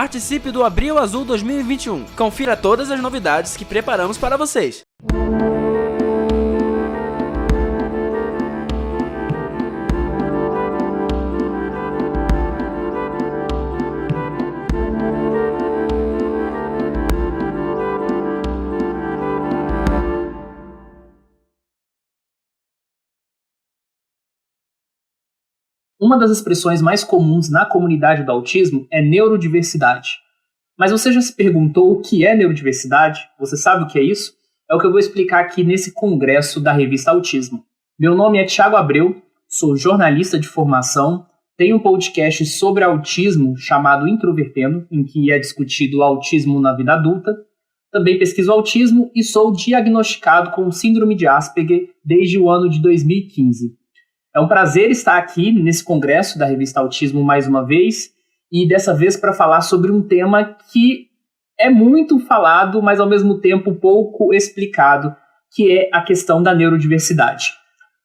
Participe do Abril Azul 2021. Confira todas as novidades que preparamos para vocês. Uma das expressões mais comuns na comunidade do autismo é neurodiversidade. Mas você já se perguntou o que é neurodiversidade? Você sabe o que é isso? É o que eu vou explicar aqui nesse congresso da revista Autismo. Meu nome é Thiago Abreu, sou jornalista de formação, tenho um podcast sobre autismo chamado Introvertendo, em que é discutido o autismo na vida adulta. Também pesquiso autismo e sou diagnosticado com síndrome de Asperger desde o ano de 2015. É um prazer estar aqui nesse congresso da revista Autismo mais uma vez, e dessa vez para falar sobre um tema que é muito falado, mas ao mesmo tempo pouco explicado, que é a questão da neurodiversidade.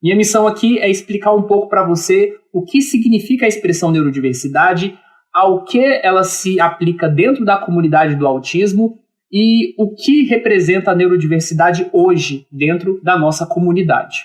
Minha missão aqui é explicar um pouco para você o que significa a expressão neurodiversidade, ao que ela se aplica dentro da comunidade do autismo e o que representa a neurodiversidade hoje dentro da nossa comunidade.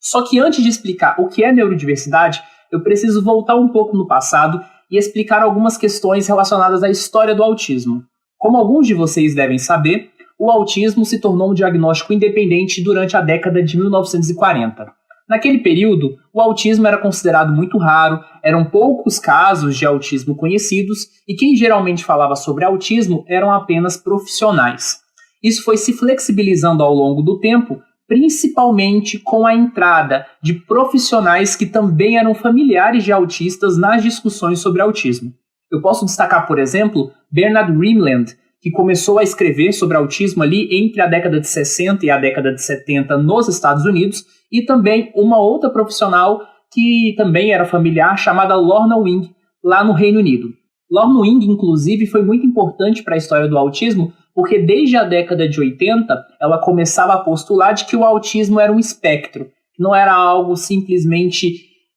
Só que antes de explicar o que é neurodiversidade, eu preciso voltar um pouco no passado e explicar algumas questões relacionadas à história do autismo. Como alguns de vocês devem saber, o autismo se tornou um diagnóstico independente durante a década de 1940. Naquele período, o autismo era considerado muito raro, eram poucos casos de autismo conhecidos e quem geralmente falava sobre autismo eram apenas profissionais. Isso foi se flexibilizando ao longo do tempo, principalmente com a entrada de profissionais que também eram familiares de autistas nas discussões sobre autismo. Eu posso destacar, por exemplo, Bernard Rimland, que começou a escrever sobre autismo ali entre a década de 60 e a década de 70 nos Estados Unidos, e também uma outra profissional que também era familiar, chamada Lorna Wing, lá no Reino Unido. Lorna Wing, inclusive, foi muito importante para a história do autismo, porque desde a década de 80, ela começava a postular de que o autismo era um espectro, não era algo simplesmente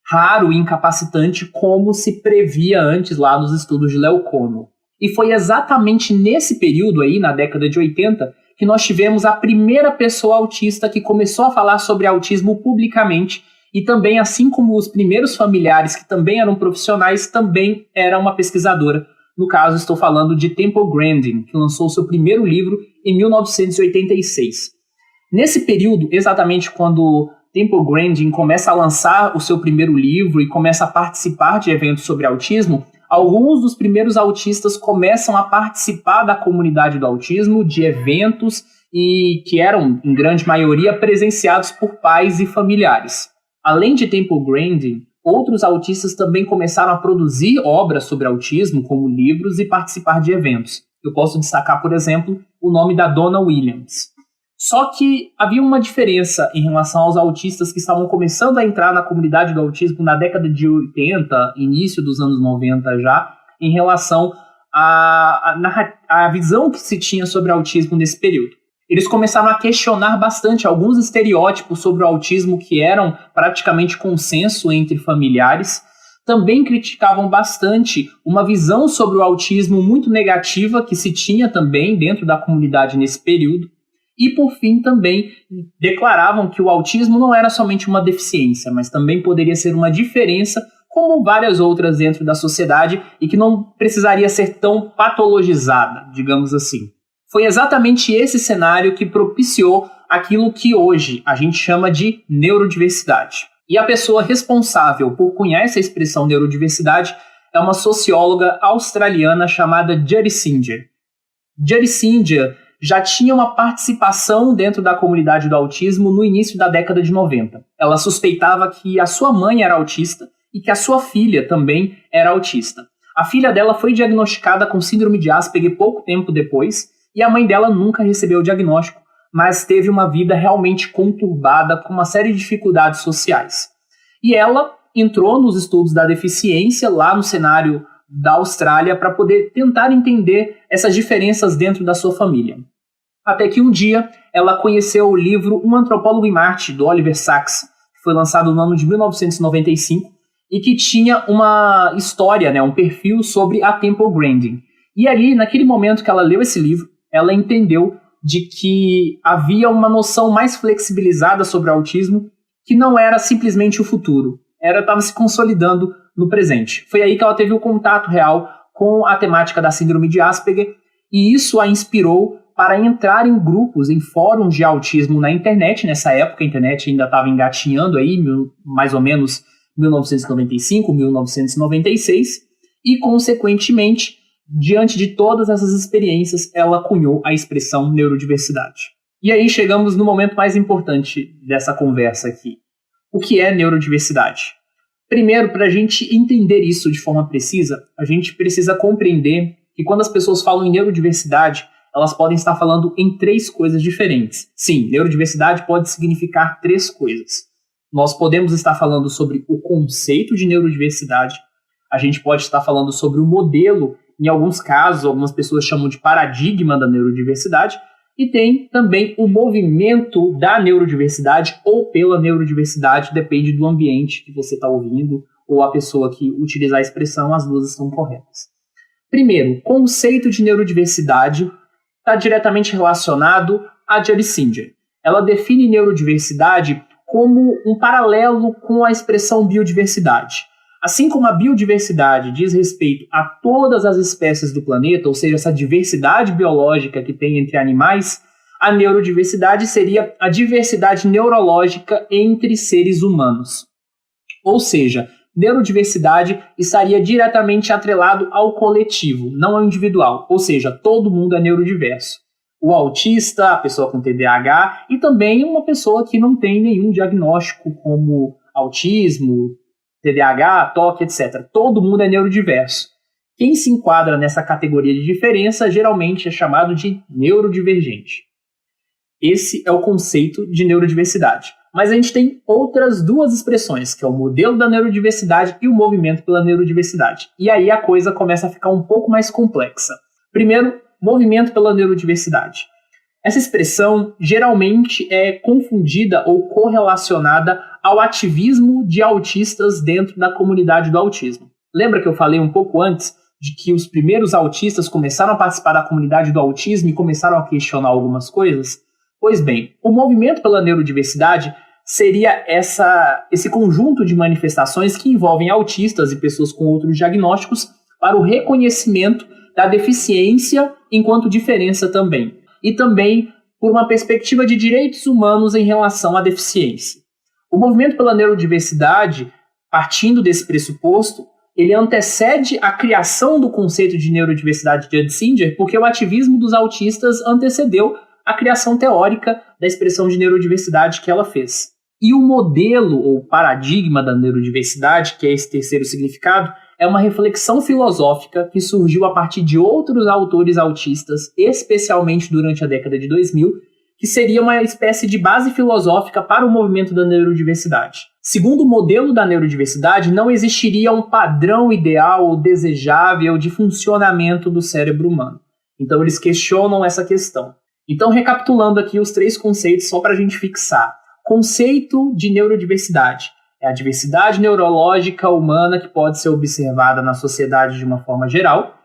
raro e incapacitante como se previa antes lá nos estudos de Leo Connell. E foi exatamente nesse período aí, na década de 80, que nós tivemos a primeira pessoa autista que começou a falar sobre autismo publicamente e também, assim como os primeiros familiares que também eram profissionais, também era uma pesquisadora. No caso, estou falando de Temple Grandin, que lançou seu primeiro livro em 1986. Nesse período, exatamente quando Temple Grandin começa a lançar o seu primeiro livro e começa a participar de eventos sobre autismo, alguns dos primeiros autistas começam a participar da comunidade do autismo, de eventos, e que eram, em grande maioria, presenciados por pais e familiares. Além de Temple Grandin, outros autistas também começaram a produzir obras sobre autismo, como livros, e participar de eventos. Eu posso destacar, por exemplo, o nome da Donna Williams. Só que havia uma diferença em relação aos autistas que estavam começando a entrar na comunidade do autismo na década de 80, início dos anos 90 já, em relação à visão que se tinha sobre autismo nesse período. Eles começaram a questionar bastante alguns estereótipos sobre o autismo que eram praticamente consenso entre familiares. Também criticavam bastante uma visão sobre o autismo muito negativa que se tinha também dentro da comunidade nesse período. E, por fim, também declaravam que o autismo não era somente uma deficiência, mas também poderia ser uma diferença, como várias outras dentro da sociedade, e que não precisaria ser tão patologizada, digamos assim. Foi exatamente esse cenário que propiciou aquilo que hoje a gente chama de neurodiversidade. E a pessoa responsável por cunhar essa expressão neurodiversidade é uma socióloga australiana chamada Judy Singer. Judy Singer já tinha uma participação dentro da comunidade do autismo no início da década de 90. Ela suspeitava que a sua mãe era autista e que a sua filha também era autista. A filha dela foi diagnosticada com síndrome de Asperger pouco tempo depois, e a mãe dela nunca recebeu o diagnóstico, mas teve uma vida realmente conturbada com uma série de dificuldades sociais. E ela entrou nos estudos da deficiência lá no cenário da Austrália para poder tentar entender essas diferenças dentro da sua família. Até que um dia ela conheceu o livro Um Antropólogo em Marte, do Oliver Sacks, que foi lançado no ano de 1995 e que tinha uma história, um perfil sobre a Temple Grandin. E ali, naquele momento que ela leu esse livro, ela entendeu de que havia uma noção mais flexibilizada sobre o autismo, que não era simplesmente o futuro, estava se consolidando no presente. Foi aí que ela teve o contato real com a temática da síndrome de Asperger, e isso a inspirou para entrar em grupos, em fóruns de autismo na internet. Nessa época, a internet ainda estava engatinhando aí, mais ou menos 1995, 1996, e, consequentemente, diante de todas essas experiências, ela cunhou a expressão neurodiversidade. E aí chegamos no momento mais importante dessa conversa aqui. O que é neurodiversidade? Primeiro, para a gente entender isso de forma precisa, a gente precisa compreender que quando as pessoas falam em neurodiversidade, elas podem estar falando em 3 coisas diferentes. Sim, neurodiversidade pode significar 3 coisas. Nós podemos estar falando sobre o conceito de neurodiversidade, a gente pode estar falando sobre o modelo, em alguns casos, algumas pessoas chamam de paradigma da neurodiversidade, e tem também o movimento da neurodiversidade ou pela neurodiversidade, depende do ambiente que você está ouvindo ou a pessoa que utilizar a expressão, as duas estão corretas. Primeiro, conceito de neurodiversidade está diretamente relacionado a Judy Singer. Ela define neurodiversidade como um paralelo com a expressão biodiversidade. Assim como a biodiversidade diz respeito a todas as espécies do planeta, ou seja, essa diversidade biológica que tem entre animais, a neurodiversidade seria a diversidade neurológica entre seres humanos. Ou seja, neurodiversidade estaria diretamente atrelado ao coletivo, não ao individual, ou seja, todo mundo é neurodiverso. O autista, a pessoa com TDAH e também uma pessoa que não tem nenhum diagnóstico como autismo, TDAH, TOC, etc. Todo mundo é neurodiverso. Quem se enquadra nessa categoria de diferença geralmente é chamado de neurodivergente. Esse é o conceito de neurodiversidade. Mas a gente tem outras 2 expressões, que é o modelo da neurodiversidade e o movimento pela neurodiversidade. E aí a coisa começa a ficar um pouco mais complexa. Primeiro, movimento pela neurodiversidade. Essa expressão geralmente é confundida ou correlacionada ao ativismo de autistas dentro da comunidade do autismo. Lembra que eu falei um pouco antes de que os primeiros autistas começaram a participar da comunidade do autismo e começaram a questionar algumas coisas? Pois bem, o movimento pela neurodiversidade seria esse conjunto de manifestações que envolvem autistas e pessoas com outros diagnósticos para o reconhecimento da deficiência enquanto diferença também. E também por uma perspectiva de direitos humanos em relação à deficiência. O movimento pela neurodiversidade, partindo desse pressuposto, ele antecede a criação do conceito de neurodiversidade de Judy Singer, porque o ativismo dos autistas antecedeu a criação teórica da expressão de neurodiversidade que ela fez. E o modelo ou paradigma da neurodiversidade, que é esse terceiro significado, é uma reflexão filosófica que surgiu a partir de outros autores autistas, especialmente durante a década de 2000, que seria uma espécie de base filosófica para o movimento da neurodiversidade. Segundo o modelo da neurodiversidade, não existiria um padrão ideal ou desejável de funcionamento do cérebro humano. Então eles questionam essa questão. Então, recapitulando aqui os 3 conceitos só para a gente fixar. Conceito de neurodiversidade. É a diversidade neurológica humana que pode ser observada na sociedade de uma forma geral.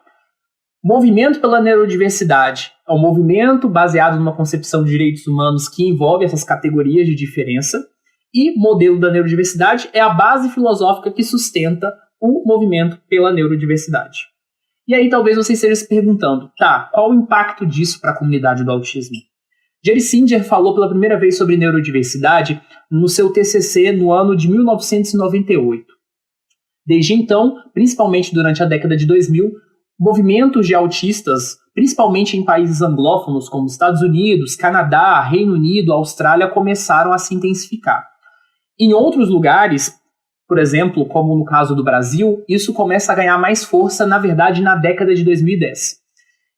Movimento pela neurodiversidade é um movimento baseado numa concepção de direitos humanos que envolve essas categorias de diferença. E modelo da neurodiversidade é a base filosófica que sustenta o movimento pela neurodiversidade. E aí talvez você esteja se perguntando, qual o impacto disso para a comunidade do autismo? Judy Singer falou pela primeira vez sobre neurodiversidade no seu TCC no ano de 1998. Desde então, principalmente durante a década de 2000, movimentos de autistas, principalmente em países anglófonos como Estados Unidos, Canadá, Reino Unido, Austrália, começaram a se intensificar. Em outros lugares, por exemplo, como no caso do Brasil, isso começa a ganhar mais força, na verdade, na década de 2010.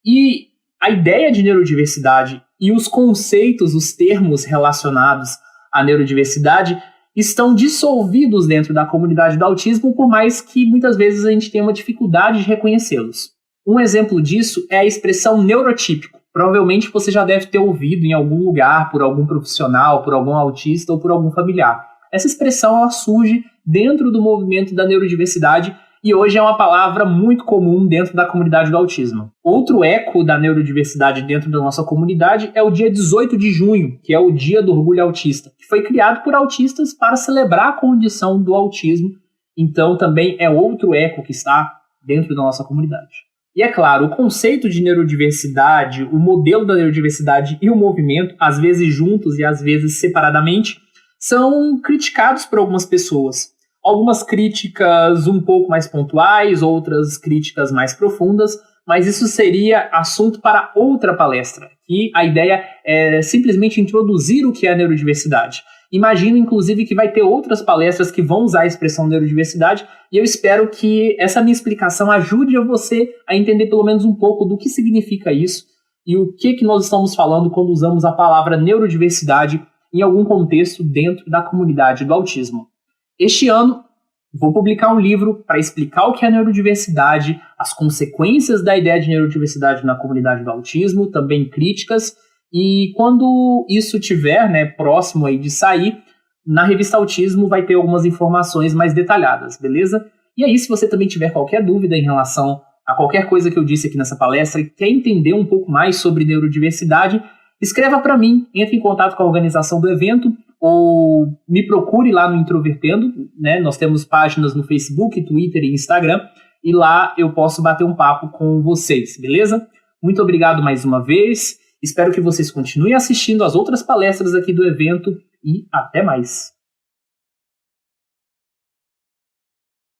E a ideia de neurodiversidade e os conceitos, os termos relacionados à neurodiversidade estão dissolvidos dentro da comunidade do autismo, por mais que muitas vezes a gente tenha uma dificuldade de reconhecê-los. Um exemplo disso é a expressão neurotípico. Provavelmente você já deve ter ouvido em algum lugar, por algum profissional, por algum autista ou por algum familiar. Essa expressão ela surge dentro do movimento da neurodiversidade e hoje é uma palavra muito comum dentro da comunidade do autismo. Outro eco da neurodiversidade dentro da nossa comunidade é o dia 18 de junho, que é o Dia do Orgulho Autista, que foi criado por autistas para celebrar a condição do autismo. Então também é outro eco que está dentro da nossa comunidade. E é claro, o conceito de neurodiversidade, o modelo da neurodiversidade e o movimento, às vezes juntos e às vezes separadamente, são criticados por algumas pessoas. Algumas críticas um pouco mais pontuais, outras críticas mais profundas, mas isso seria assunto para outra palestra. E a ideia é simplesmente introduzir o que é a neurodiversidade. Imagino, inclusive, que vai ter outras palestras que vão usar a expressão neurodiversidade, e eu espero que essa minha explicação ajude a você a entender pelo menos um pouco do que significa isso e o que nós estamos falando quando usamos a palavra neurodiversidade em algum contexto dentro da comunidade do autismo. Este ano, vou publicar um livro para explicar o que é neurodiversidade, as consequências da ideia de neurodiversidade na comunidade do autismo, também críticas, e quando isso estiver próximo aí de sair, na revista Autismo vai ter algumas informações mais detalhadas, beleza? E aí, se você também tiver qualquer dúvida em relação a qualquer coisa que eu disse aqui nessa palestra e quer entender um pouco mais sobre neurodiversidade, escreva para mim, entre em contato com a organização do evento, ou me procure lá no Introvertendo, né? Nós temos páginas no Facebook, Twitter e Instagram, e lá eu posso bater um papo com vocês, beleza? Muito obrigado mais uma vez, espero que vocês continuem assistindo as outras palestras aqui do evento e até mais!